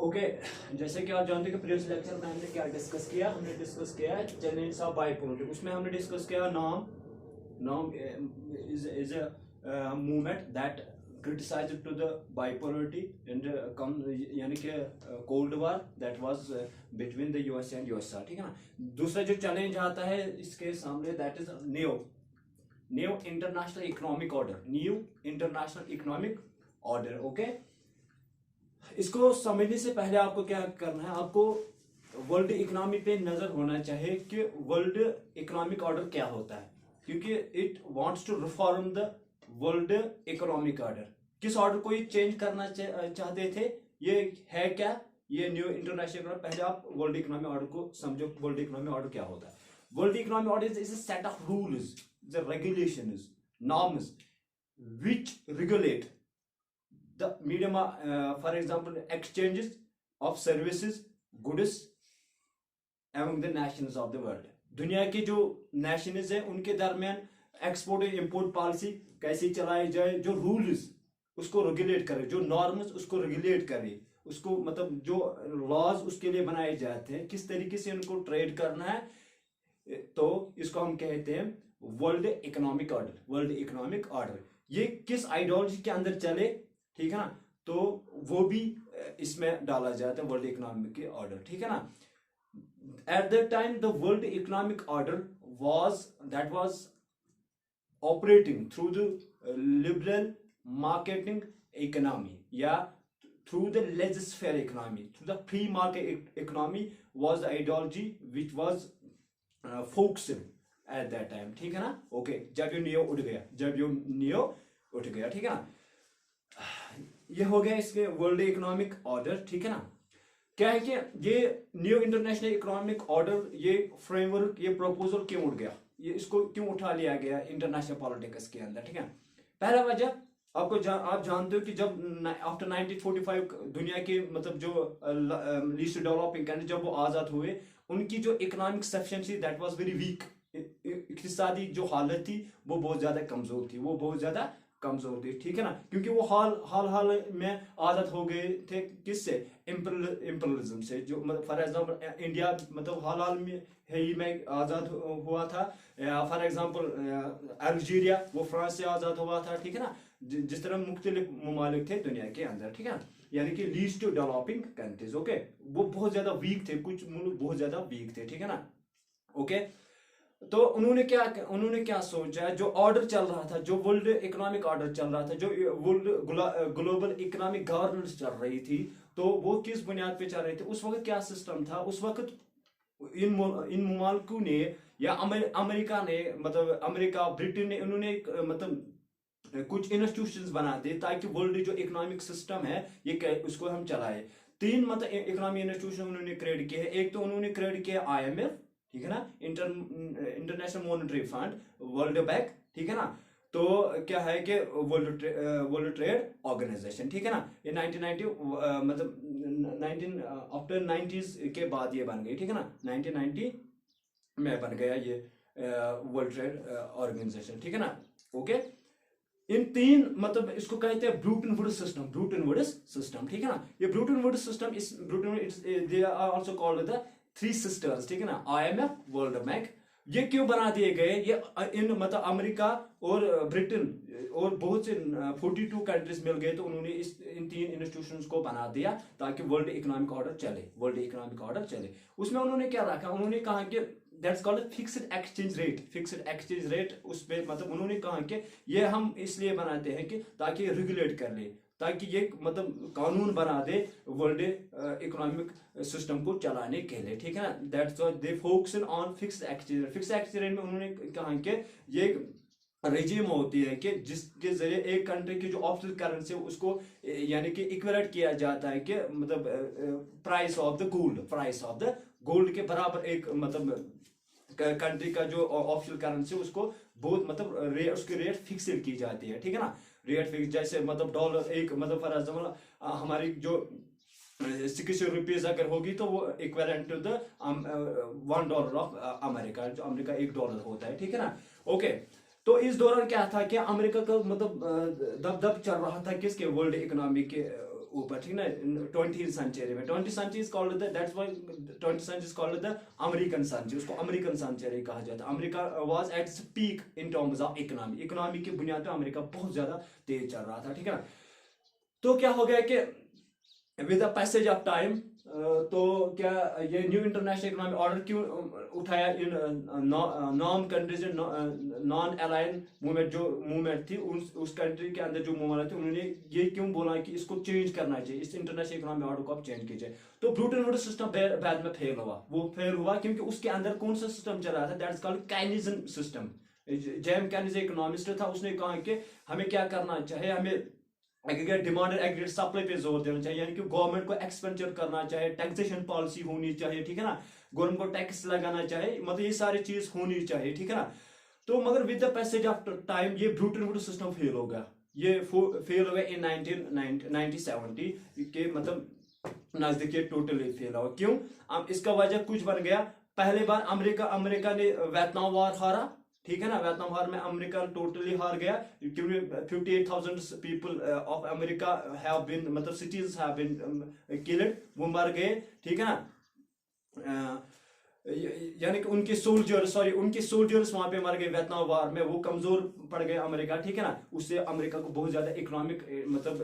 Okay जैसे कि आप जानते हैं कि प्रीवियस लेक्चर में हमने क्या डिस्कस किया, हमने डिस्कस किया जेनेसिस ऑफ बाइपोलरिटी। उसमें हमने डिस्कस किया NAM is a movement that criticised to the bipolarity and यानी कि cold war that was between the US and USSR. ठीक है ना। दूसरा जो चैलेंज आता है इसके सामने that is new international economic order, new international economic order. Okay, इसको समझने से पहले आपको क्या करना है, आपको वर्ल्ड इकोनॉमी पे नजर होना चाहिए कि वर्ल्ड इकोनॉमिक ऑर्डर क्या होता है, क्योंकि it wants to reform the world economic order. किस ऑर्डर को ये चेंज करना चाहते थे, ये है क्या, ये न्यू इंटरनेशनल। पहले आप वर्ल्ड इकोनॉमिक ऑर्डर को समझो। वर्ल्ड इकोनॉमिक ऑर्डर क्या होता है? World economic order is a set of rules, the regulations, norms which regulate the medium, for example, exchanges of services, goods among the nations of the world। दुनिया के जो Nations हैं उनके दरमियान export और इम्पोर्ट पॉलिसी कैसे चलाई जाए, जो रूल्स उसको रेगुलेट करे, जो नॉर्म्स उसको रेगुलेट करे, उसको मतलब जो लॉज उसके लिए बनाए जाते हैं, किस तरीके से उनको ट्रेड करना है, तो इसको हम कहते हैं world economic order. World economic order ये किस आइडियोलॉजी के अंदर चले, ठीक है ना, तो वो भी इसमें डाला जाता है वर्ल्ड इकोनॉमिक ऑर्डर। ठीक है ना। At the time the world economic order was operating through the liberal marketing economy या through the laissez-faire economy, through the free market economy was the ideology which was focused at that time। ठीक है ना। Okay, जब ये neo उठ गया, ठीक है ना। ये हो गया इसके वर्ल्ड इकोनॉमिक ऑर्डर। ठीक है ना। क्या है कि ये न्यू इंटरनेशनल इकोनॉमिक ऑर्डर, ये फ्रेमवर्क, ये प्रपोजल क्यों उठ गया, ये इसको क्यों उठा लिया गया इंटरनेशनल पॉलिटिक्स के अंदर। ठीक है। पहला वजह आपको आप जानते हो कि जब आफ्टर 1945 दुनिया के मतलब जो लीस्ट डेवलपिंग कंट्री जब वो आजाद हुए, उनकी जो economic sufficiency that was very weak. इक्तिसादी जो हालत थी वो बहुत ज्यादा कमजोर थी, ठीक है ना, क्योंकि वो हाल में आजाद हो गए थे किससे, इम्पीरियलिज्म से। जो मतलब फॉर एग्जांपल इंडिया मतलब हाल में ही में आजाद हुआ था। फॉर एग्जांपल अल्जीरिया वो फ्रांस से आजाद हुआ था। ठीक है ना। जिस तरह मुख्तलिफ ममालिक थे दुनिया के अंदर, ठीक है ना, यानी कि लीस्ट डेवलपिंग कंट्रीज। ओके, वो बहुत ज्यादा वीक थे, कुछ मुल्क बहुत ज्यादा वीक थे। ठीक है ना। ओके, तो उन्होंने क्या सोचा, जो ऑर्डर चल रहा था, जो वर्ल्ड इकोनॉमिक ऑर्डर चल रहा था, जो वर्ल्ड ग्लोबल इकोनॉमिक गवर्नेंस चल रही थी, तो वो किस बुनियाद पे चल रही थी। उस वक्त क्या सिस्टम था, उस वक्त इन ममालिकों ने या अमेरिका ने, मतलब अमेरिका ब्रिटेन ने, उन्होंने मतलब कुछ इंस्टीट्यूशंस बना दिए ताकि वर्ल्ड जो इकोनॉमिक सिस्टम है ये उसको हम चलाए। तीन मतलब इकोनॉमिक इंस्टीट्यूशन उन्होंने क्रिएट किए हैं। एक तो उन्होंने क्रिएट किया IMF, ठीक है ना, international monetary fund, world bank, ठीक है ना। तो क्या है कि वर्ल्ड ट्रेड ऑर्गेनाइजेशन, ठीक है ना, ये 1990 मतलब 19 आफ्टर 90s के बाद ये बन गई। ठीक है ना, 1990 में बन गया ये वर्ल्ड ट्रेड ऑर्गेनाइजेशन। ठीक है ना। ओके, इन तीन मतलब इसको कहते हैं ब्रूटन वुड्स सिस्टम, ठीक है ना। ये ब्रूटन वुड्स सिस्टम, इस Bretton they are also called the three sisters, ठीक है ना, IMF, वर्ल्ड बैंक। ये क्यों बना दिए गए, ये इन मतलब अमेरिका और ब्रिटेन और बहुत से 42 कंट्रीज मिल गए, तो उन्होंने इन तीन इंस्टीट्यूशंस को बना दिया ताकि वर्ल्ड इकोनॉमिक ऑर्डर चले। उसमें उन्होंने क्या रखा, उन्होंने कहा कि that's called fixed exchange rate. उस पे मतलब उन्होंने कहा कि ये हम इसलिए बनाते हैं कि ताकि रेगुलेट कर ले, ताकि ये मतलब कानून बना दे वर्ल्ड इकोनॉमिक सिस्टम को चलाने के लिए। ठीक है ना। That's why they focus on fixed exchange rate में उन्होंने कहा कि ये रेजिम होती है कि जिसके जरिए एक कंट्री की जो ऑफिशियल करेंसी है उसको यानी कि इक्विवेलेंट किया जाता है कि मतलब प्राइस ऑफ द गोल्ड के बराबर एक मतलब कंट्री का जो ऑफिशियल करेंसी उसको बहुत मतलब उसकी रेट फिक्स्ड की जाती है। ठीक है ना। रेट फिक्स जैसे मतलब डॉलर एक मतलब फॉर एग्जाम्पल हमारी जो 60 रुपीज अगर होगी तो वो equivalent to the $1 of America, जो अमेरिका $1 होता है। ठीक है ना। ओके, तो इस दौरान क्या था कि अमेरिका का मतलब दबदब चल रहा था किसके, वर्ल्ड इकोनॉमी के ऊपर, ठीक ना, 20th सेंचुरी में। 20th century is called the, that's why 20th century is called the American century, उसको अमेरिकन सेंचुरी कहा जाता है। America was at its peak in terms of economy, economy की बुनियाद पे अमेरिका बहुत ज्यादा तेज चल रहा था, ठीक है ना। तो क्या हो गया कि with the passage of time, तो क्या ये न्यू इंटरनेशनल इकोनॉमिक ऑर्डर क्यों उठाया in non countries, non align movement जो मूवमेंट थी उस कंट्री के अंदर जो मूवमेंट थी, उन्होंने ये क्यों बोला कि इसको चेंज करना चाहिए, इस इंटरनेशनल इकोनॉमिक ऑर्डर को आप चेंज कीजिए। तो ब्रूटन वुड सिस्टम बाद में फेल हुआ, वो फेल हुआ क्योंकि उसके अंदर कौन सा सिस्टम चल रहा था, that is called Keynesism system. James Keynes economist था, उसने कहा कि हमें क्या करना चाहिए, हमें एग्रीगेट डिमांड और एग्रीगेट सप्लाई पे जोर देना चाहिए, यानी कि गवर्नमेंट को एक्सपेंडिचर करना चाहिए, टैक्सेशन पॉलिसी होनी चाहिए, ठीक है ना, गवर्नमेंट को टैक्स लगाना चाहिए, मतलब ये सारी चीज होनी चाहिए, ठीक है ना। तो मगर with the passage of time ये ब्रूटन वुड सिस्टम फेल हो गया, ये फेल हो गया इन 1970 के मतलब नजदीक ये टोटली फेल हुआ। क्यों? अब इसका वजह कुछ बन गया। पहले बार अमेरिका ने वियतनाम वार हारा, ठीक है ना, वियतनाम वार में अमेरिका टोटली हार गया क्योंकि 58,000 people of America have been, मतलब सिटीज हैव बीन किल्ड, वो मर गए, ठीक है ना। यानी कि उनके सोल्जर्स वहां पे मर गए वियतनाम वार में, वो कमजोर पड़ गए अमेरिका, ठीक है ना। उससे अमेरिका को बहुत ज्यादा इकोनॉमिक मतलब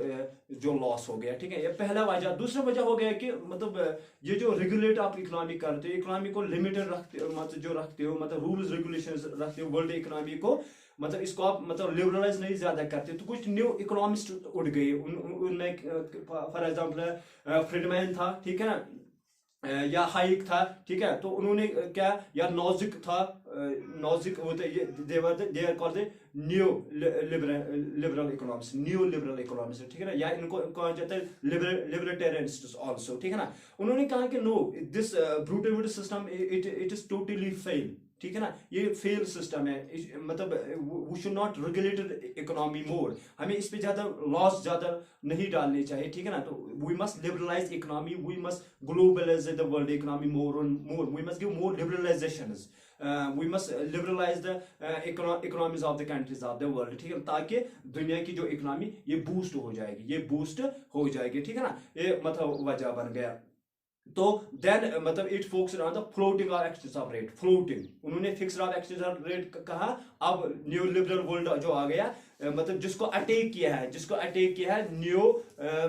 जो लॉस हो गया, ठीक है, ये पहला वजह। दूसरा वजह हो गया कि मतलब ये जो रेगुलेट आप इकोनॉमी करते हो, इकोनॉमी को लिमिटेड रखते हो, मतलब जो रखते हो, मतलब रूल्स रेगुलेशंस रखते हो वर्ल्ड इकोनॉमी को, मतलब इसको आप मतलब लिबरलाइज नहीं ज्यादा करते, तो कुछ न्यू इकोनॉमिस्ट उठ गए। उनमें फॉर एग्जाम्पल फ्रीडमैन था, ठीक है ना, या हाइक था, ठीक है। तो उन्होंने क्या, या नॉजिक था, नॉजिक होते they are called the new liberal economics, new liberal economics, ठीक है ना, या इनको कहा जाता है लिबरटेरियनिस्ट्स आल्सो, ठीक है ना। उन्होंने कहा कि no, this Bretton Wood system it is totally fail, ठीक है ना, ये फेल सिस्टम है, मतलब we should not regulated economy more, हमें इस पे ज्यादा लॉस ज्यादा नहीं डालने चाहिए, ठीक है ना। तो we must liberalise economy, we must globalise the world economy more and more, we must give more liberalisations, we must liberalise the economies of the countries of the world, ठीक है, ताकि दुनिया की जो इकोनॉमी ये बूस्ट हो जाएगी, ठीक है ना। ये मतलब वजह बन गया। तो देन मतलब it focused on the floating of exchange of rate, floating, उन्होंने fixed of exchange of rate कहा। अब न्यू लिबरल वर्ल्ड जो आ गया, मतलब जिसको अटैक किया है न्यू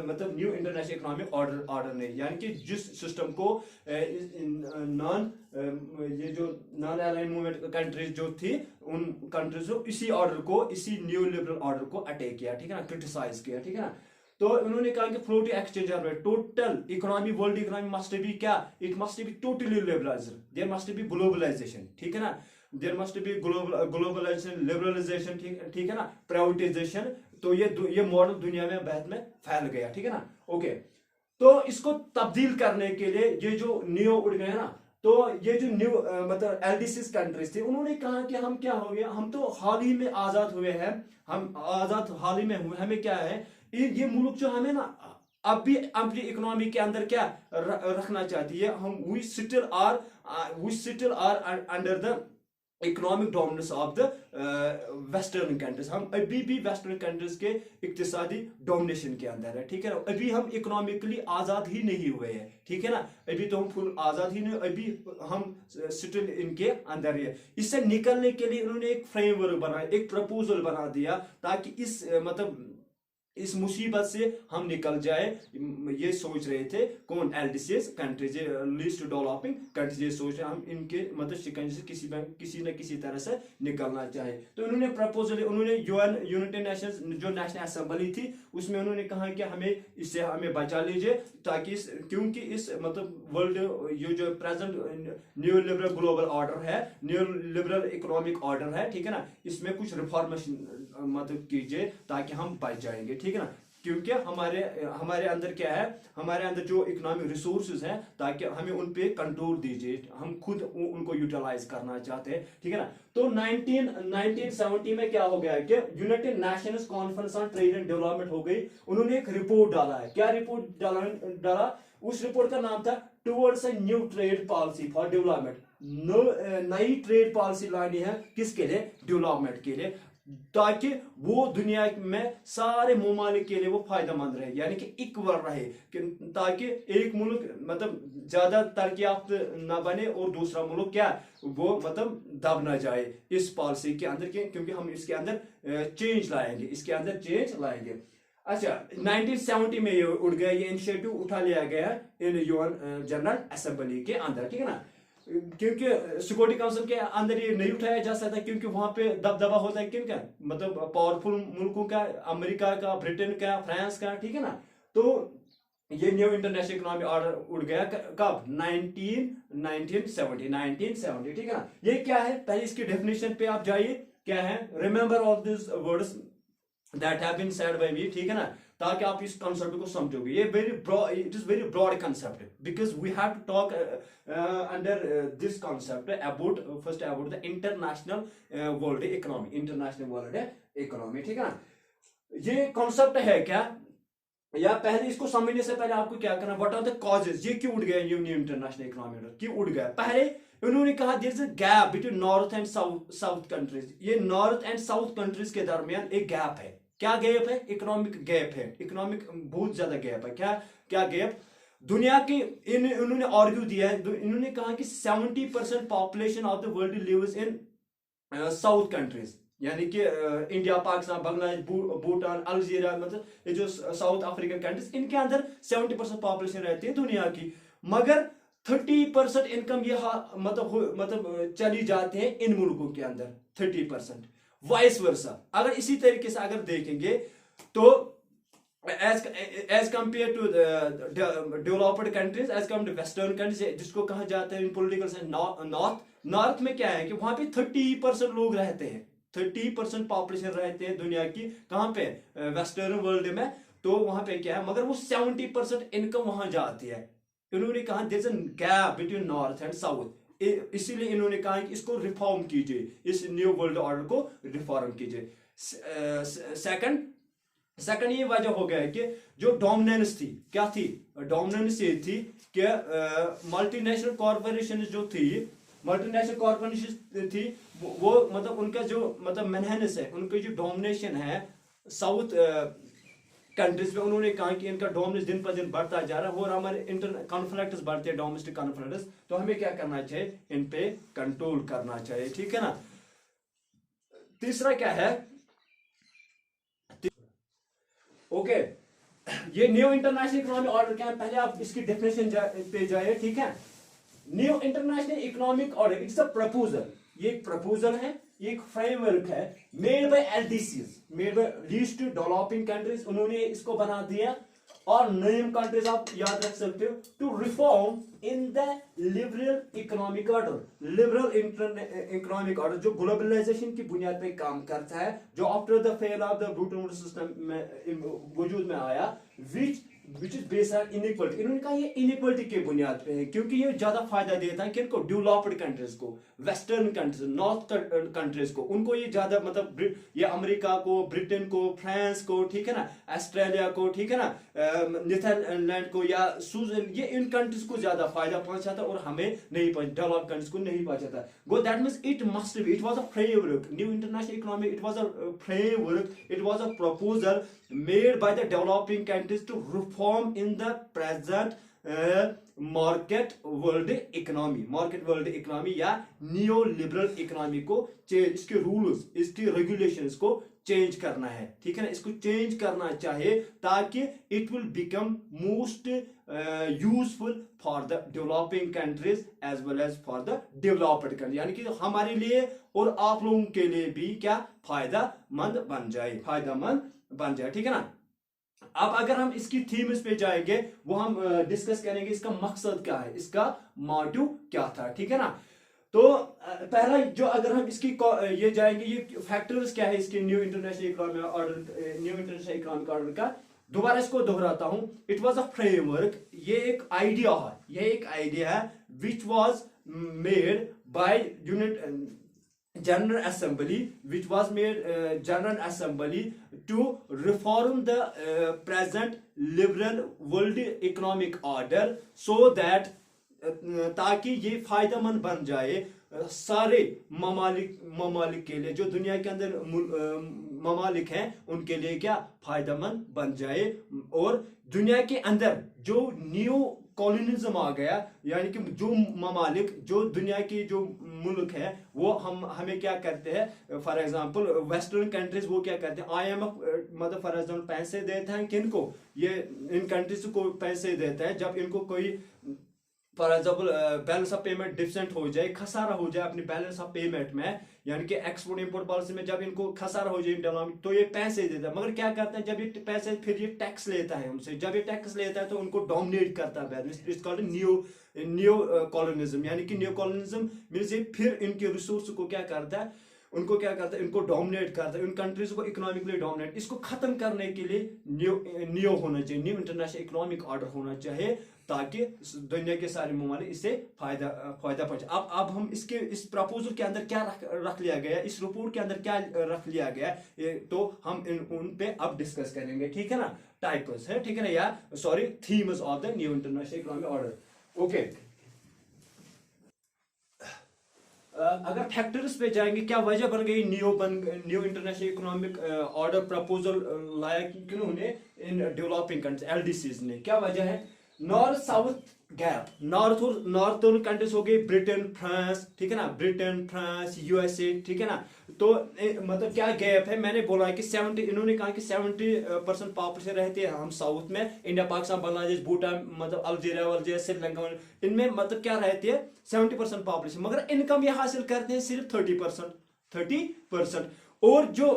मतलब न्यू इंटरनेशनल इकोनॉमिक ऑर्डर ने, यानी कि जिस सिस्टम को ये जो नॉन अलाइन मूवमेंट कंट्रीज जो थी, उन कंट्रीज को इसी न्यू लिबरल ऑर्डर को अटैक किया, ठीक है ना, क्रिटिसाइज किया, ठीक है ना। तो उन्होंने कहा कि floating exchange of rate, total economy, world economy must be क्या, it must be totally liberalised, there must be globalisation, ठीक है ना, there must be globalisation, liberalisation, ठीक है ना, प्राइवेटाइजेशन। तो ये मॉडल दुनिया में बाद में फैल गया, ठीक है ना। ओके, तो इसको तब्दील करने के लिए ये जो न्यू उड़ गया ना, तो ये जो न्यू मतलब एलडीसी कंट्रीज थी, उन्होंने कहा कि हम क्या हो गया, हम तो हाल ही में आजाद हुए हैं, हम आजाद हाल ही में हुए, हमें क्या है, ये मुल्क जो हमें ना अब भी अपनी इकोनॉमी के अंदर क्या रखना चाहती है, हम we still are under the economic dominance of the western countries, हम अभी भी वेस्टर्न कंट्रीज के इक्तिसादी डोमिनेशन के अंदर है, ठीक है ना। अभी हम इकोनॉमिकली आजाद ही नहीं हुए हैं, ठीक है ना, अभी तो हम फुल आजाद ही नहीं, अभी हम स्टिल इनके अंदर ही है। इससे निकलने के लिए उन्होंने एक फ्रेमवर्क बनाया, एक प्रपोजल बना दिया, ताकि इस मतलब इस मुसीबत से हम निकल जाए। ये सोच रहे थे कौन, एलडीसीएस कंट्रीज, लीस्ट डेवलपिंग कंट्रीज, ये सोच रहे हम इनके मतलब शिकंजे से किसी न किसी तरह से निकलना चाहे। तो उन्होंने प्रपोजल, उन्होंने यूनाइटेड नेशंस जो नेशनल असेंबली थी, उसमें उन्होंने कहा कि हमें बचा लीजिए, ताकि क्योंकि इस मतलब वर्ल्ड ये जो present new liberal global order है, न्यू लिबरल इकोनॉमिक ऑर्डर है, ठीक है ना, इसमें कुछ रिफॉर्मेशन मतलब कीजिए ताकि हम बच जाएंगे, ठीक है ना। क्योंकि हमारे अंदर क्या है, हमारे अंदर जो इकोनॉमिक रिसोर्सेज हैं, ताकि हमें उन पे कंट्रोल दीजिए, हम खुद उनको यूटिलाइज करना चाहते हैं, ठीक है ना। तो 1970 में क्या हो गया है कि United Nations conference on trade and development हो गई। उन्होंने एक रिपोर्ट डाला है, क्या रिपोर्ट डाला, उस रिपोर्ट का नाम था towards a new trade policy for development. नई ट्रेड पॉलिसी लानी है, किसके लिए, डेवलपमेंट के लिए। ताकि वो दुनिया में सारे ममालिक के लिए वो फायदेमंद रहे, यानी कि इक्वल रहे, ताकि एक मुल्क मतलब ज्यादा तरक्की याफ्ता ना बने और दूसरा मुल्क क्या वो मतलब दब ना जाए इस पॉलिसी के अंदर के, क्योंकि हम इसके अंदर चेंज लाएंगे, इसके अंदर चेंज लाएंगे। अच्छा, 1970 में ये उठ गया, ये इनिशिएटिव उठा लिया गया इन यूएन जनरल असेंबली के अंदर, ठीक है ना, क्योंकि सिक्योरिटी काउंसिल के अंदर ये नहीं उठाया जा सकता, क्योंकि वहां पे दबदबा होता है किन का, मतलब पावरफुल मुल्कों का, अमेरिका का, ब्रिटेन का, फ्रांस का, ठीक है ना। तो ये न्यू इंटरनेशनल इकोनॉमिक ऑर्डर उड़ गया कब, 1970, ठीक है ना। ये क्या है, पहले इसकी डेफिनेशन पे आप जाइए, क्या है, remember all this words that have been said by me, ठीक है ना, ताकि आप इस कॉन्सेप्ट को समझोगे। ये very broad, it is very broad concept, because we have to talk under this concept about first about the international world economy, international world economy, ठीक है ना। ये कॉन्सेप्ट है क्या, या पहले इसको समझने से पहले आपको क्या करना, व्हाट आर द कॉजेज, ये क्यों उड़ गया न्यू इंटरनेशनल इकोनॉमी, क्यों उड़ गया। पहले उन्होंने कहा there is a gap between north and south countries, ये नॉर्थ एंड साउथ कंट्रीज के दरमियान एक गैप है। क्या गैप है, इकोनॉमिक गैप है, इकोनॉमिक बहुत ज्यादा गैप है। क्या क्या गैप, दुनिया की इन्होंने आर्ग्यू दिया है, इन्होंने कहा कि 70% population of the world lives in south countries, यानी कि इंडिया, पाकिस्तान, बांग्लादेश, भूटान, अल्जीरिया, मतलब ये जो साउथ अफ्रीकन कंट्रीज, इनके अंदर 70% पॉपुलेशन रहती है दुनिया की, मगर 30% इनकम ये मतलब चली जाते हैं इन मुल्कों के अंदर, 30%। वाइस वर्सा, अगर इसी तरीके से अगर देखेंगे तो as compare to developed countries, as come to western countries, जिसको कहा जाता है इन पॉलिटिकल साइंस नॉर्थ में क्या है कि वहां पे 30% लोग रहते हैं, 30% पॉपुलेशन रहते हैं दुनिया की, कहां पे, वेस्टर्न वर्ल्ड में। तो वहां पे क्या है, मगर वो 70% इनकम वहां जाती है। इन्होंने कहा there is a gap between north and south, इसीलिए इन्होंने कहा कि इसको रिफॉर्म कीजिए, इस न्यू वर्ल्ड ऑर्डर को रिफॉर्म कीजिए। सेकंड ये वजह हो गया है कि जो डोमिनेंस थी, क्या थी, डोमिनेंस ये थी कि मल्टीनेशनल कॉर्पोरेशन जो थी, मल्टीनेशनल कॉर्पोरेशन थी, वो मतलब उनका जो मतलब मैनहेनेस है, उनकी जो डोमिनेशन है साउथ कंट्रीज में, उन्होंने कहा कि इनका डोमिनेंस दिन पर दिन बढ़ता जा रहा है और हमारे इंटर कॉन्फ्लिक्ट्स बढ़ते हैं, डोमेस्टिक कॉन्फ्लिक्ट्स, तो हमें क्या करना चाहिए, इन पे कंट्रोल करना चाहिए, ठीक है ना। तीसरा क्या है, ओके, ये न्यू इंटरनेशनल इकोनॉमिक ऑर्डर क्या है, पहले आप इसकी डेफिनेशन पे जाइए, ठीक है। New international economic order, it's a proposal, ये एक प्रपोजल है, ये एक फ्रेमवर्क है, made by LDCs, made by least developing countries, उन्होंने इसको बना दिया, और नेम कंट्रीज आप याद रख सकते हो, to reform in the liberal economic order, liberal economic order, जो ग्लोबलाइजेशन की बुनियाद पे काम करता है, जो after the fail of the Bretton system में वजूद में आया, which is based on inequality. इन्होंने कहा ये इनइक्वालिटी के बुनियाद पे है, क्योंकि ये ज्यादा फायदा देता है किनको, डेवलप्ड कंट्रीज को, वेस्टर्न कंट्रीज, नॉर्थ कंट्रीज को, उनको ये ज्यादा मतलब ये अमेरिका को, ब्रिटेन को, फ्रांस को, ठीक है ना, ऑस्ट्रेलिया को, ठीक है ना, नीदरलैंड को, या ये इन कंट्रीज को ज्यादा फायदा पहुंचाता और हमें नहीं, डेवलप कंट्रीज को नहीं पहुंचाता। Go that means it must B, it was a framework, new international economy, it was a framework, it was a proposal made by the developing countries to reform in the present market world economy या neoliberal economy को change, इसके rules, इसके regulations को change करना है, ठीक है ना, इसको चेंज करना चाहिए, ताकि it will become most useful for the developing countries as well as for the developed country, यानी कि हमारे लिए और आप लोगों के लिए भी क्या फायदेमंद बन जाए, ठीक है ना। अब अगर हम इसकी थीम्स पे जाएंगे, वो हम डिस्कस करेंगे इसका मकसद क्या है, इसका मोटिव क्या था, ठीक है ना। तो पहला जो, अगर हम इसकी ये जाएंगे, ये फैक्टर्स क्या है इसके न्यू इंटरनेशनल इकोनॉमिक ऑर्डर का, दोबारा इसको दोहराता हूं, इट वाज अ फ्रेमवर्क, ये एक आइडिया है, which was made by General Assembly, which was made General Assembly to reform the present liberal world economic order, so that ताकि ये फायदेमंद बन जाए सारे ममालिक के लिए, जो दुनिया के अंदर ममालिक हैं उनके लिए क्या फायदेमंद बन जाए। और दुनिया के अंदर जो न्यू कॉलोनिज्म आ गया, यानी कि जो ममालिक, जो दुनिया की जो मुल्क है, वो हमें क्या करते हैं, फॉर एग्जांपल वेस्टर्न कंट्रीज वो क्या करते हैं, IMF मतलब फॉर एग्जांपल पैसे देते हैं किनको, ये इन कंट्रीज को पैसे देते हैं जब इनको कोई for example balance of payment deficient हो जाए, खसारा हो जाए अपनी बैलेंस ऑफ पेमेंट में, यानी कि एक्सपोर्ट इंपोर्ट पॉलिसी में जब इनको खसारा हो जाए तो ये पैसे देता है। मगर क्या करते हैं, जब ये पैसे फिर ये टैक्स लेता है उनसे, जब ये टैक्स लेता है तो उनको डोमिनेट करता है। इट्स कॉल्ड न्यू कॉलोनिज्म, यानी कि न्यू कॉलोनिज्म मींस ये फिर इनके रिसोर्स को क्या करता है, उनको क्या करता है, इनको डोमिनेट करता है, उन कंट्रीज को इकोनॉमिकली डोमिनेट। इसको खत्म करने के लिए न्यू होना चाहिए, न्यू इंटरनेशनल इकोनॉमिक ऑर्डर होना चाहिए, ताकि दुनिया के सारे ममालिक इससे फायदा पहुंचे। अब हम इस प्रपोजल के अंदर क्या रख लिया गया, इस रिपोर्ट के अंदर क्या रख लिया गया, तो हम उन पे अब डिस्कस करेंगे, ठीक है ना। टाइप्स है, ठीक है ना, या sorry themes of the new international economic order. Okay, अगर फैक्टर्स पे जाएंगे, क्या वजह बन गई new international economic order proposal लाया किन्होंने, इन डेवलपिंग कंट्रीज LDCs ने। क्या वजह है, north south gap, northern countries हो गई ब्रिटेन फ्रांस, ठीक है ना, ब्रिटेन फ्रांस USA, ठीक है ना। तो मतलब क्या गैप है, मैंने बोला कि 70, इन्होंने कहा कि 70% पॉपुलेशन रहती है हम साउथ में, इंडिया पाकिस्तान बांग्लादेश भूटान मतलब अल्जीरिया श्रीलंका, इनमें मतलब क्या रहती है 70% पॉपुलेशन, मगर इनकम ये हासिल करते हैं सिर्फ 30%। और जो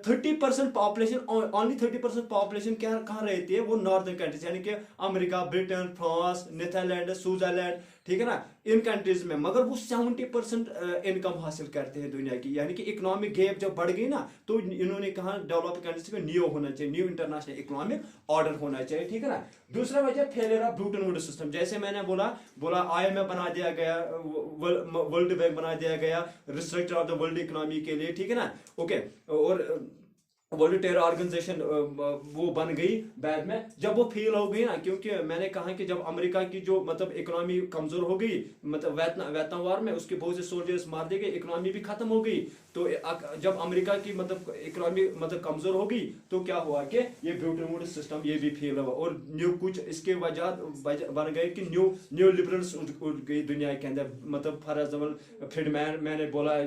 30% पॉपुलेशन, ओनली 30% पॉपुलेशन क्या कहाँ रहती है, वो नॉर्दर्न कंट्रीज, यानी कि America, Britain, France, Netherland, Switzerland, ठीक है ना, इन कंट्रीज में। मगर वो 70% इनकम हासिल करते हैं दुनिया की, यानी कि इकोनॉमिक गैप जब बढ़ गई ना, तो इन्होंने कहा डेवलपिंग कंट्रीज को न्यू होना चाहिए, न्यू इंटरनेशनल इकोनॉमिक ऑर्डर होना चाहिए, ठीक है ना। दूसरा वजह failure of Bretton Woods system, जैसे मैंने बोला IMF बना दिया गया, वर्ल्ड बैंक बना दिया गया restructure of the world economy के लिए, ठीक है ना। ओके, और वर्ल्ड ट्रेड ऑर्गेनाइजेशन वो बन गई बाद में, जब वो फेल हो गई ना, क्योंकि मैंने कहा कि जब अमेरिका की जो मतलब इकोनॉमी कमजोर हो गई, मतलब वियतनाम वार में उसके बहुत से सोल्जर्स मार दिए गए, इकोनॉमी भी खत्म हो गई। तो जब अमेरिका की मतलब इकोनॉमी मतलब कमजोर हो गई, तो क्या हुआ कि ये ब्रेटन वुड्स सिस्टम ये भी फेल हुआ, और न्यू कुछ इसके वजह बन गए कि न्यू लिबरल्स उठ गई दुनिया के अंदर, मतलब फॉर एग्जाम्पल फ्रीडमैन मैंने बोला,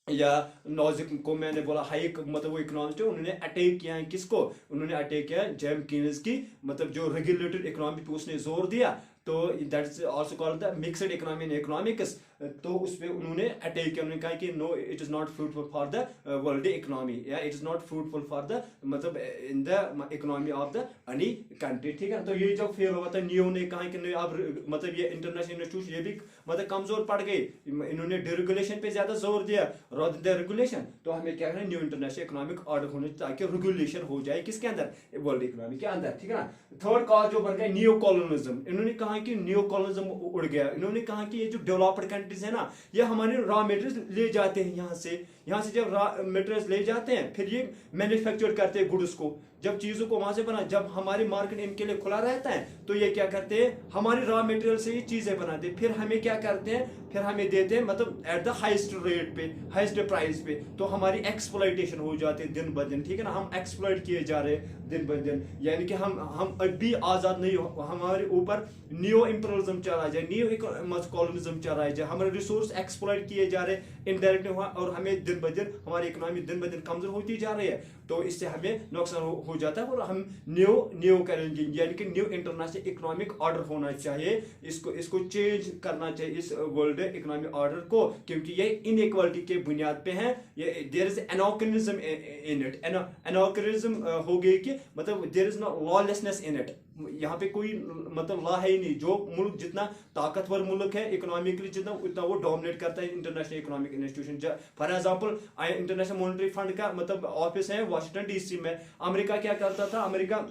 या नॉजिक को मैंने बोला, हाइक मतलब वो इकोनॉमिस्ट, उन्होंने अटैक किया है किसको, उन्होंने अटैक किया जेम्स कीन्स की, मतलब जो रेगुलेटेड इकोनॉमी पे उसने जोर दिया, तो that is also called the mixed economy in economics. तो उस पे उन्होंने अटैक किया, उन्होंने कहा कि no it is not fruitful for the world economy, या it is not fruitful for the मतलब in the economy of the any country, ठीक है। तो ये जब फेल हुआ था, न्यू ने कहा कि नहीं, अब मतलब ये इंटरनेशनल इंस्टीट्यूशन ये भी मतलब कमजोर पड़ गई, इन्होंने डिरेगुलेशन पे ज्यादा जोर दिया रादर देन रेगुलेशन। तो हमें क्या करना है, न्यू इंटरनेशनल इकोनॉमिक ऑर्डर होने, ताकि रेगुलेशन हो जाए किसके अंदर, वर्ल्ड इकोनॉमी के अंदर, ठीक है ना। थर्ड कॉज जो बन गया न्यू कॉलोनिज्म, इन्होंने कहा कि न्यू कॉलोनिज्म उड़ गया, इन्होंने कहा कि ये जो डेवलप्ड कंट्रीज है ना, ये हमारे रॉ मटेरियल ले जाते हैं यहाँ से जब रॉ मटेरियल ले जाते हैं, फिर ये मैन्युफैक्चर करते हैं गुड्स को, जब चीजों को वहां से बना, जब हमारी मार्केट इनके लिए खुला रहता है, तो ये क्या करते हैं, हमारी रॉ मटेरियल से ये चीजें बनाते हैं, फिर हमें क्या करते हैं, फिर हमें देते हैं मतलब एट द हाईएस्ट रेट पे, हाईएस्ट प्राइस पे, तो हमारी एक्सप्लॉइटेशन हो जाती है दिन ब दिन, ठीक है ना, हम एक्सप्लॉइट किए जा रहे हैं दिन ब दिन, यानी कि हम अभी आजाद नहीं हो, हमारे ऊपर न्यू इंपीरियलिज्म चला जाए, न्यू कॉलोनिज्म चला जाए, हमारे रिसोर्स एक्सप्लॉइट किए जा रहे इनडायरेक्ट, और हमें दिन ब दिन हमारी इकोनॉमी दिन ब दिन कमजोर होती जा रही है, तो इससे हमें नुकसान हो जाता है, और हम न्यू करेंगे, यानी कि न्यू इंटरनेशनल इकोनॉमिक ऑर्डर होना चाहिए, इसको चेंज करना चाहिए इस वर्ल्ड इकोनॉमिक ऑर्डर को, क्योंकि ये इनइक्वालिटी के बुनियाद पे है, ये there is anarchism in it, anarchism हो गई कि मतलब there is no lawlessness in it, यहाँ पे कोई मतलब लॉ है ही नहीं, जो मुल्क जितना ताकतवर मुल्क है इकोनॉमिकली जितना, उतना वो डोमिनेट करता है international economic institution. For example international monetary fund का मतलब ऑफिस है वाशिंगटन DC में, अमेरिका क्या करता था, अमेरिका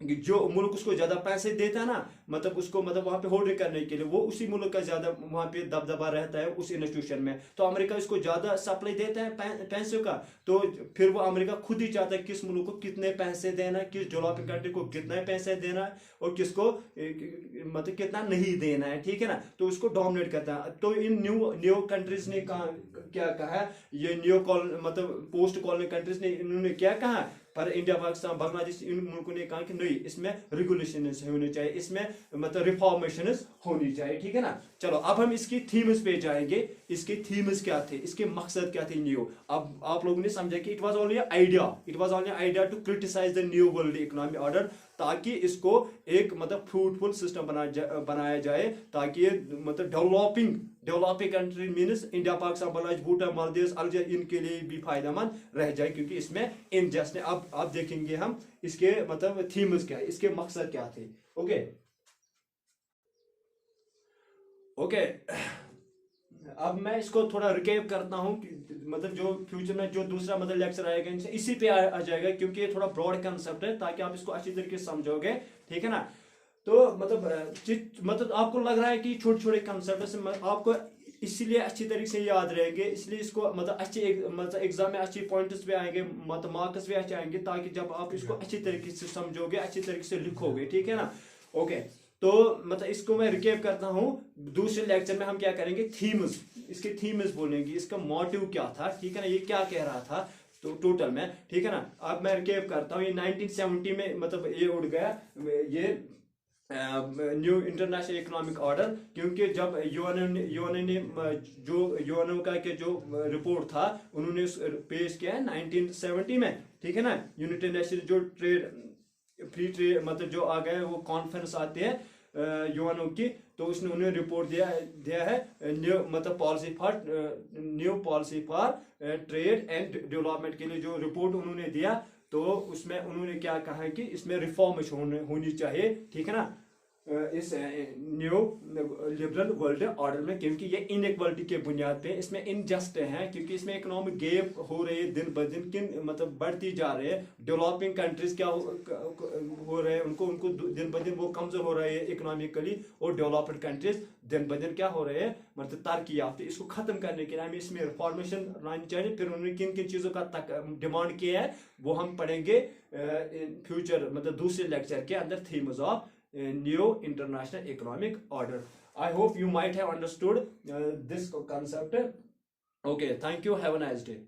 कि जो मुल्क उसको ज्यादा पैसे देता है ना, मतलब उसको मतलब वहां पे होल्ड करने के लिए, वो उसी मुल्क का ज्यादा वहां पे दबदबा रहता है उस इंस्टीट्यूशन में। तो अमेरिका इसको ज्यादा सप्लाई देता है पैसों का। तो फिर वो अमेरिका खुद ही चाहता है किस मुल्क को कितने पैसे देना है, किस डेवलपिंग कंट्री को कितने पैसे देना है, और किसको मतलब कितना नहीं देना है, ठीक है ना। तो उसको डोमिनेट करता है। तो इन न्यू न्यू कंट्रीज ने कहा, क्या कहा है, ये न्यू मतलब पोस्ट कॉलोनी कंट्रीज ने, इन्होंने क्या कहा, पर इंडिया पाकिस्तान बांग्लादेश इन मुल्कों ने कहा कि नहीं, इसमें रेगुलेशन होनी चाहिए, इसमें मतलब रिफॉर्मेशन होनी चाहिए, ठीक है ना। चलो अब हम इसकी थीम्स पे जाएंगे। इसके थीम्स क्या थे, इसके मकसद क्या थे न्यू। अब आप लोगों ने समझा कि it was only idea to criticise the new world economic order, ताकि इसको एक मतलब फ्रूटफुल सिस्टम बनाया जाए, ताकि ये मतलब developing country means India Pakistan Bangladesh Bhutan Maldives Algeria, इनके लिए भी फायदेमंद रह जाए, क्योंकि इसमें इनजस्ट है। अब देखेंगे हम इसके मतलब थीम्स क्या है, इसके मकसद क्या थे। ओके ओके अब मैं इसको थोड़ा रिकेप करता हूँ कि मतलब जो फ्यूचर में जो दूसरा मतलब लेक्चर आएगा इनसे इसी पे आ जाएगा, क्योंकि ये थोड़ा ब्रॉड कंसेप्ट है, ताकि आप इसको अच्छी तरीके से समझोगे, ठीक है ना। तो मतलब आपको लग रहा है कि छोटे छोटे कंसेप्ट से आपको इसीलिए अच्छी तरीके से याद रहेंगे, इसलिए इसको मतलब मतलब एग्जाम में अच्छी पॉइंट्स भी आएंगे, मतलब मार्क्स भी अच्छे आएंगे, ताकि जब आप इसको अच्छी तरीके से समझोगे, अच्छी तरीके से लिखोगे, ठीक है ना। ओके तो मतलब इसको मैं रिकेप करता हूँ। दूसरे लेक्चर में हम क्या करेंगे, थीम्स, इसके थीम्स बोलेंगे, इसका मोटिव क्या था, ठीक है ना, ये क्या कह रहा था तो टोटल में, ठीक है ना। अब मैं रिकेप करता हूँ। ये 1970 में मतलब ये उड़ गया, ये न्यू इंटरनेशनल इकोनॉमिक ऑर्डर, क्योंकि जब यूएनओ ने जो यूएनओ का के जो रिपोर्ट था उन्होंने पेश किया है 1970 में, ठीक है ना। यूनाइटेड नेशन जो ट्रेड फ्री ट्रेड मतलब जो आ गए वो कॉन्फ्रेंस आते हैं यूएनओ की, तो उसने उन्हें रिपोर्ट दिया है न्यू मतलब policy for trade and development के लिए जो रिपोर्ट उन्होंने दिया, तो उसमें उन्होंने क्या कहा है कि इसमें रिफॉर्मेशन होनी चाहिए, ठीक है ना, इस न्यू लिबरल वर्ल्ड ऑर्डर में, क्योंकि ये इनइक्वालिटी के बुनियाद पे इसमें इनजस्ट है, क्योंकि इसमें इकोनॉमिक गैप हो रही है दिन ब दिन, किन मतलब बढ़ती जा रही है। डेवलपिंग कंट्रीज क्या हो रहे हैं, उनको उनको दिन ब दिन वो कमजोर हो रहे हैं इकोनॉमिकली, और डेवलप्ड कंट्रीज दिन ब दिन क्या हो रहे हैं मतलब तरक्की याफ्ते। इसको खत्म करने के लिए हमें इसमें रिफॉर्मेशन लानी चाहिए। फिर उन्होंने किन किन चीज़ों का डिमांड किया है वो हम पढ़ेंगे फ्यूचर मतलब दूसरे लेक्चर के अंदर, themes of new international economic order. I hope you might have understood this concept. Okay, thank you, have a nice day.